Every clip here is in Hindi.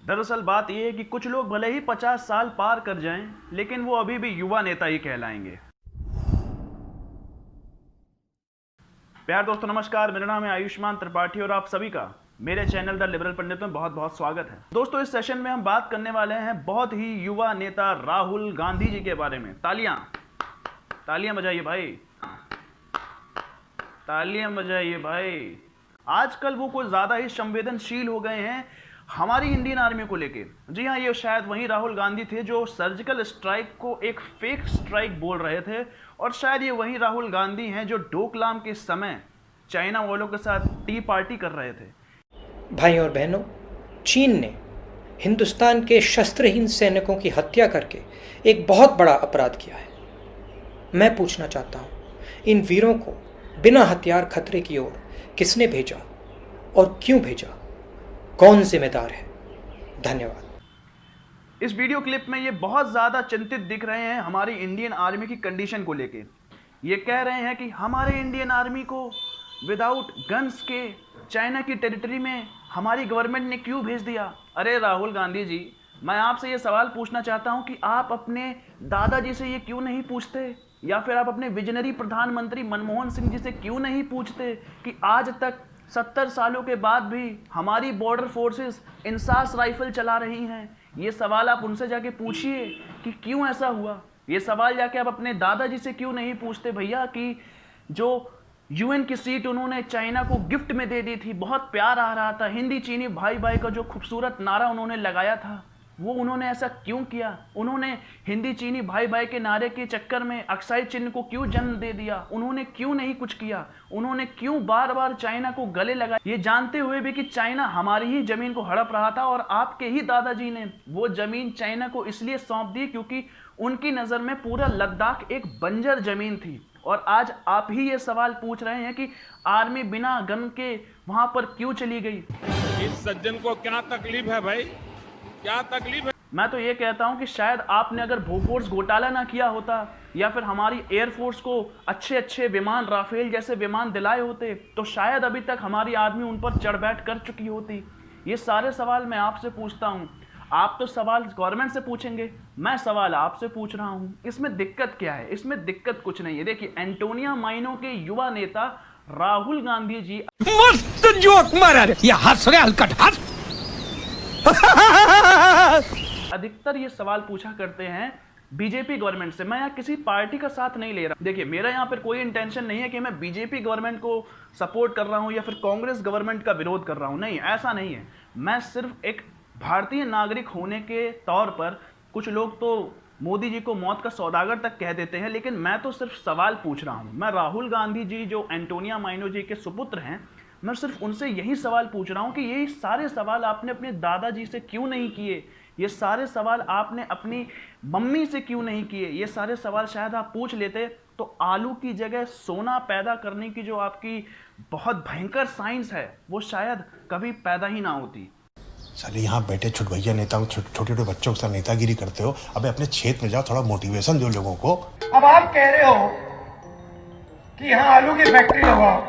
दरअसल बात यह है कि कुछ लोग भले ही 50 साल पार कर जाएं, लेकिन वो अभी भी युवा नेता ही कहलाएंगे। प्यार दोस्तों नमस्कार, मेरा नाम है आयुष्मान त्रिपाठी और आप सभी का मेरे चैनल द लिबरल पंडित में बहुत बहुत स्वागत है। दोस्तों इस सेशन में हम बात करने वाले हैं बहुत ही युवा नेता राहुल गांधी जी के बारे में। तालियां तालियां बजाइए भाई, तालियां बजाइए भाई। आजकल वो कुछ ज्यादा ही संवेदनशील हो गए हैं हमारी इंडियन आर्मी को लेके। जी हाँ, ये शायद वही राहुल गांधी थे जो सर्जिकल स्ट्राइक को एक फेक स्ट्राइक बोल रहे थे, और शायद ये वही राहुल गांधी हैं जो डोकलाम के समय चाइना वालों के साथ टी पार्टी कर रहे थे। भाई और बहनों, चीन ने हिंदुस्तान के शस्त्रहीन सैनिकों की हत्या करके एक बहुत बड़ा अपराध किया है। मैं पूछना चाहता हूँ, इन वीरों को बिना हथियार खतरे की ओर किसने भेजा और क्यों भेजा? कौन जिम्मेदार है? धन्यवाद। इस वीडियो क्लिप में ये बहुत ज़्यादा चिंतित दिख रहे हैं हमारी इंडियन आर्मी की कंडीशन को लेके। ये कह रहे हैं कि हमारे इंडियन आर्मी को विदाउट गन्स के चाइना की टेरिटरी में हमारी गवर्नमेंट ने क्यों भेज दिया। अरे राहुल गांधी जी, मैं आपसे ये सवाल पूछना चाहता हूँ कि आप अपने दादाजी से ये क्यों नहीं पूछते, या फिर आप अपने विजनरी प्रधानमंत्री मनमोहन सिंह जी से क्यों नहीं पूछते कि आज तक 70 सालों के बाद भी हमारी बॉर्डर फोर्सेस इंसास राइफल चला रही हैं। ये सवाल आप उनसे जाके पूछिए कि क्यों ऐसा हुआ। ये सवाल जाके आप अपने दादाजी से क्यों नहीं पूछते भैया कि जो यूएन की सीट उन्होंने चाइना को गिफ्ट में दे दी थी, बहुत प्यार आ रहा था, हिंदी चीनी भाई भाई का जो खूबसूरत नारा उन्होंने लगाया था, वो उन्होंने ऐसा क्यों किया? उन्होंने हिंदी चीनी भाई भाई के नारे के चक्कर में अक्साई चिन्ह को क्यों जन्म दे दिया? उन्होंने क्यों नहीं कुछ किया? उन्होंने क्यों बार बार चाइना को गले लगाया, ये जानते हुए भी कि चाइना हमारी ही जमीन को हड़प रहा था? और आपके ही दादाजी ने वो जमीन चाइना को इसलिए सौंप दी क्योंकि उनकी नज़र में पूरा लद्दाख एक बंजर जमीन थी। और आज आप ही ये सवाल पूछ रहे हैं कि आर्मी बिना गन के वहां पर क्यों चली गई। इस सज्जन को क्या तकलीफ है भाई, क्या तकलीफ है? मैं तो ये कहता हूं कि शायद आपने अगर भोफोर्स घोटाला ना किया होता, या फिर हमारी एयरफोर्स को अच्छे अच्छे विमान, राफेल जैसे विमान दिलाए होते, तो शायद अभी तक हमारी आर्मी उन पर चढ़ बैठ कर चुकी होती। ये सारे सवाल मैं आपसे पूछता हूं। आप तो सवाल गवर्नमेंट से पूछेंगे, मैं सवाल आपसे पूछ रहा हूं। इसमें दिक्कत क्या है? इसमें दिक्कत कुछ नहीं है। देखिए, एंटोनिया माइनो के युवा नेता राहुल गांधी जी मस्त जोक मारा रे, ये हंस रहे हलकट हंस। अधिकतर ये सवाल पूछा करते हैं बीजेपी गवर्नमेंट से। मैं यहाँ किसी पार्टी का साथ नहीं ले रहा। देखिए, मेरा यहाँ पर कोई इंटेंशन नहीं है कि मैं बीजेपी गवर्नमेंट को सपोर्ट कर रहा हूँ या फिर कांग्रेस गवर्नमेंट का विरोध कर रहा हूँ। नहीं, ऐसा नहीं है। मैं सिर्फ एक भारतीय नागरिक होने के तौर पर, कुछ लोग तो मोदी जी को मौत का सौदागर तक कह देते हैं, लेकिन मैं तो सिर्फ सवाल पूछ रहा हूँ। मैं राहुल गांधी जी जो एंटोनिया माइनो जी के सुपुत्र हैं, मैं सिर्फ उनसे यही सवाल पूछ रहा हूँ कि ये सारे सवाल आपने अपने दादाजी से क्यों नहीं किए? ये सारे सवाल आपने अपनी मम्मी से क्यों नहीं किए? ये सारे सवाल शायद आप पूछ लेते तो आलू की जगह सोना पैदा करने की जो आपकी बहुत भयंकर साइंस है, वो शायद कभी पैदा ही ना होती। साले यहाँ बैठे छुटभैया नेताओं, छोटे छोटे बच्चों के साथ नेतागिरी करते हो। अबे अपने क्षेत्र में जाओ, थोड़ा मोटिवेशन दो लोगों को। अब आप कह रहे हो कि यहाँ आलू की फैक्ट्री लगाओ,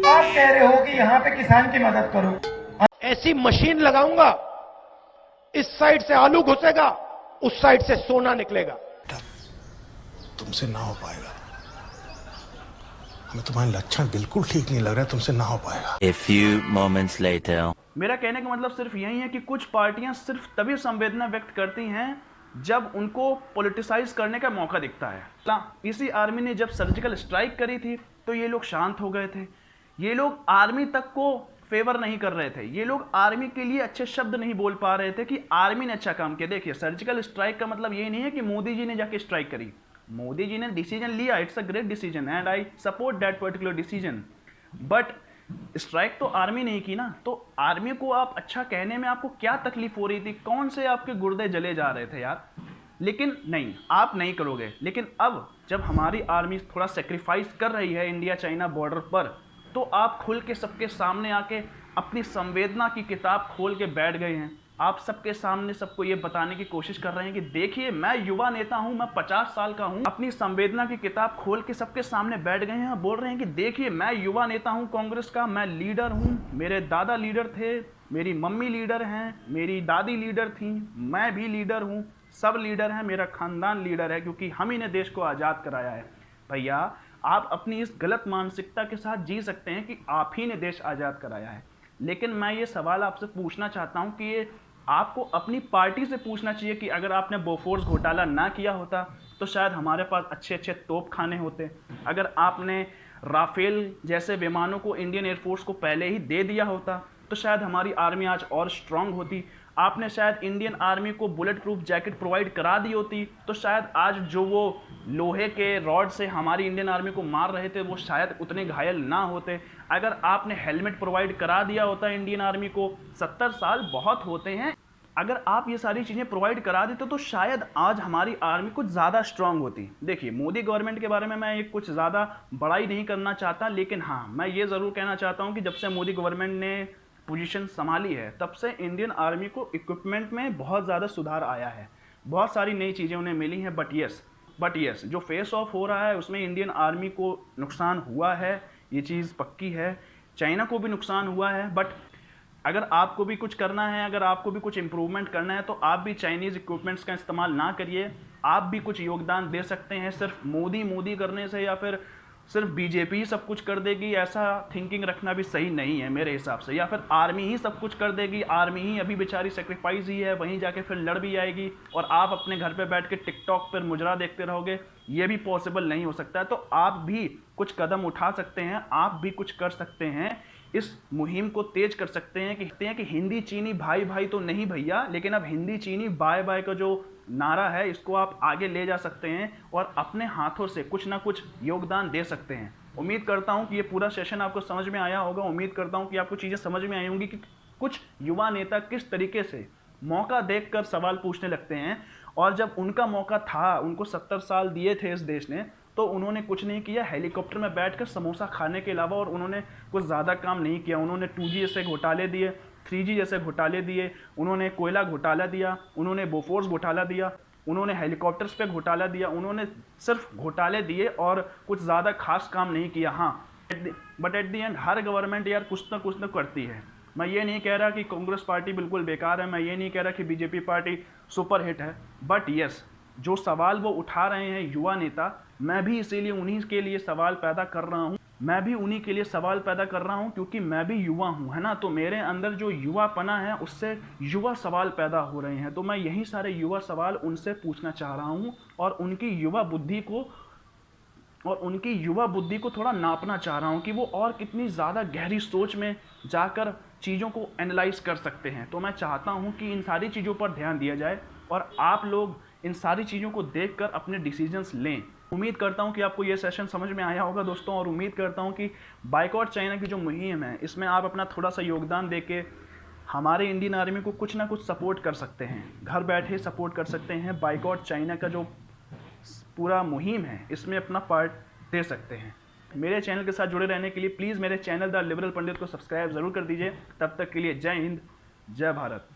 आप कह रहे हो कि यहाँ पे किसान की मदद करो। ऐसी मशीन लगाऊंगा, इस साइड से आलू घुसेगा, उस साइड से सोना निकलेगा। तुमसे ना हो पाएगा। हमें तुम्हारे लक्षण बिल्कुल ठीक नहीं लग रहे, तुमसे ना हो पाएगा। A few moments later. मेरा कहने का मतलब सिर्फ यही है कि कुछ पार्टियां सिर्फ तभी संवेदना व्यक्त करती हैं जब उनको पॉलिटिसाइज करने का मौका दिखता है। इसी आर्मी ने जब सर्जिकल स्ट्राइक करी थी तो ये लोग शांत हो गए थे। ये लोग आर्मी तक को फेवर नहीं कर रहे थे। ये लोग आर्मी के लिए अच्छे शब्द नहीं बोल पा रहे थे कि आर्मी ने अच्छा काम किया। देखिए, सर्जिकल स्ट्राइक का मतलब ये नहीं है कि मोदी जी ने जाके स्ट्राइक करी। मोदी जी ने डिसीजन लिया, it's a great decision and I support that particular decision, but strike तो आर्मी नहीं की ना। तो आर्मी को आप अच्छा कहने में आपको क्या तकलीफ हो रही थी? कौन से आपके गुर्दे जले जा रहे थे यार? लेकिन नहीं, आप नहीं करोगे। लेकिन अब जब हमारी आर्मी थोड़ा सेक्रीफाइस कर रही है इंडिया चाइना बॉर्डर पर, तो आप खुल के सबके सामने आके अपनी संवेदना की किताब खोल के बैठ गए हैं। आप सबके सामने सबको ये बताने की कोशिश कर रहे हैं कि देखिए, मैं युवा नेता हूं, मैं 50 साल का हूं। अपनी संवेदना की किताब खोल के सबके सामने बैठ गए हैं, बोल रहे हैं कि देखिए, मैं युवा नेता हूं कांग्रेस का, मैं लीडर हूं, मेरे दादा लीडर थे, मेरी मम्मी लीडर हैं, मेरी दादी लीडर थी, मैं भी लीडर हूँ, सब लीडर हैं, मेरा खानदान लीडर है, क्योंकि हम ही ने देश को आज़ाद कराया है। भैया आप अपनी इस गलत मानसिकता के साथ जी सकते हैं कि आप ही ने देश आज़ाद कराया है, लेकिन मैं ये सवाल आपसे पूछना चाहता हूँ कि ये आपको अपनी पार्टी से पूछना चाहिए कि अगर आपने बोफोर्स घोटाला ना किया होता तो शायद हमारे पास अच्छे अच्छे तोप खाने होते। अगर आपने राफेल जैसे विमानों को इंडियन एयरफोर्स को पहले ही दे दिया होता तो शायद हमारी आर्मी आज और स्ट्रांग होती। आपने शायद इंडियन आर्मी को बुलेट प्रूफ जैकेट प्रोवाइड करा दी होती तो शायद आज जो वो लोहे के रॉड से हमारी इंडियन आर्मी को मार रहे थे वो शायद उतने घायल ना होते। अगर आपने हेलमेट प्रोवाइड करा दिया होता इंडियन आर्मी को, 70 साल बहुत होते हैं, अगर आप ये सारी चीज़ें प्रोवाइड करा देते तो शायद आज हमारी आर्मी कुछ ज़्यादा स्ट्रांग होती। देखिए मोदी गवर्नमेंट के बारे में मैं कुछ ज़्यादा बड़ाई नहीं करना चाहता, लेकिन हाँ मैं ये ज़रूर कहना चाहता हूँ कि जब से मोदी गवर्नमेंट ने पोजीशन संभाली है तब से इंडियन आर्मी को इक्विपमेंट में बहुत ज़्यादा सुधार आया है, बहुत सारी नई चीज़ें उन्हें मिली हैं। बट यस जो फेस ऑफ हो रहा है उसमें इंडियन आर्मी को नुकसान हुआ है, ये चीज़ पक्की है। चाइना को भी नुकसान हुआ है, बट अगर आपको भी कुछ करना है, अगर आपको भी कुछ इम्प्रूवमेंट करना है तो आप भी चाइनीज़ इक्विपमेंट्स का इस्तेमाल ना करिए। आप भी कुछ योगदान दे सकते हैं। सिर्फ मोदी करने से या फिर सिर्फ बीजेपी सब कुछ कर देगी ऐसा थिंकिंग रखना भी सही नहीं है मेरे हिसाब से, या फिर आर्मी ही सब कुछ कर देगी, आर्मी ही अभी बेचारी सेक्रीफाइस ही है, वहीं जाके फिर लड़ भी आएगी और आप अपने घर पे बैठ के टिकटॉक पर मुजरा देखते रहोगे, ये भी पॉसिबल नहीं हो सकता है। तो आप भी कुछ कदम उठा सकते हैं, आप भी कुछ कर सकते हैं, इस मुहिम को तेज कर सकते हैं कि हिंदी चीनी भाई भाई तो नहीं भैया, लेकिन अब हिंदी चीनी बाय बाय का जो नारा है इसको आप आगे ले जा सकते हैं और अपने हाथों से कुछ ना कुछ योगदान दे सकते हैं। उम्मीद करता हूं कि ये पूरा सेशन आपको समझ में आया होगा। उम्मीद करता हूं कि आपको चीज़ें समझ में आई होंगी कि कुछ युवा नेता किस तरीके से मौका देखकर सवाल पूछने लगते हैं, और जब उनका मौका था, उनको 70 साल दिए थे इस देश ने, तो उन्होंने कुछ नहीं किया हेलीकॉप्टर में बैठकर समोसा खाने के अलावा, और उन्होंने कुछ ज़्यादा काम नहीं किया। उन्होंने 2G जैसे घोटाले दिए, 3G जैसे घोटाले दिए, उन्होंने कोयला घोटाला दिया, उन्होंने बोफोर्स घोटाला दिया, उन्होंने हेलीकॉप्टर्स पे घोटाला दिया, उन्होंने सिर्फ घोटाले दिए और कुछ ज़्यादा खास काम नहीं किया। हाँ but at the end her government यार कुछ ना करती है। मैं ये नहीं कह रहा कि कांग्रेस पार्टी बिल्कुल बेकार है, मैं ये नहीं कह रहा कि बीजेपी पार्टी सुपर हिट है, बट यस जो सवाल वो उठा रहे हैं युवा नेता, मैं भी इसीलिए उन्हीं के लिए सवाल पैदा कर रहा हूँ। मैं भी उन्हीं के लिए सवाल पैदा कर रहा हूँ क्योंकि मैं भी युवा हूँ, है ना। तो मेरे अंदर जो युवापना है उससे युवा सवाल पैदा हो रहे हैं, तो मैं यही सारे युवा सवाल उनसे पूछना चाह रहा हूँ और उनकी युवा बुद्धि को थोड़ा नापना चाह रहा हूँ कि वो और कितनी ज़्यादा गहरी सोच में जाकर चीज़ों को एनालाइज कर सकते हैं। तो मैं चाहता हूँ कि इन सारी चीज़ों पर ध्यान दिया जाए और आप लोग इन सारी चीज़ों को देखकर अपने डिसीजंस लें। उम्मीद करता हूं कि आपको ये सेशन समझ में आया होगा दोस्तों, और उम्मीद करता हूं कि बाइकआउट चाइना की जो मुहिम है इसमें आप अपना थोड़ा सा योगदान देके हमारे इंडियन आर्मी को कुछ ना कुछ सपोर्ट कर सकते हैं, घर बैठे सपोर्ट कर सकते हैं। बाइकआउट चाइना का जो पूरा मुहिम है इसमें अपना पार्ट दे सकते हैं। मेरे चैनल के साथ जुड़े रहने के लिए प्लीज़ मेरे चैनल द लिबरल पंडित को सब्सक्राइब ज़रूर कर दीजिए। तब तक के लिए जय हिंद, जय भारत।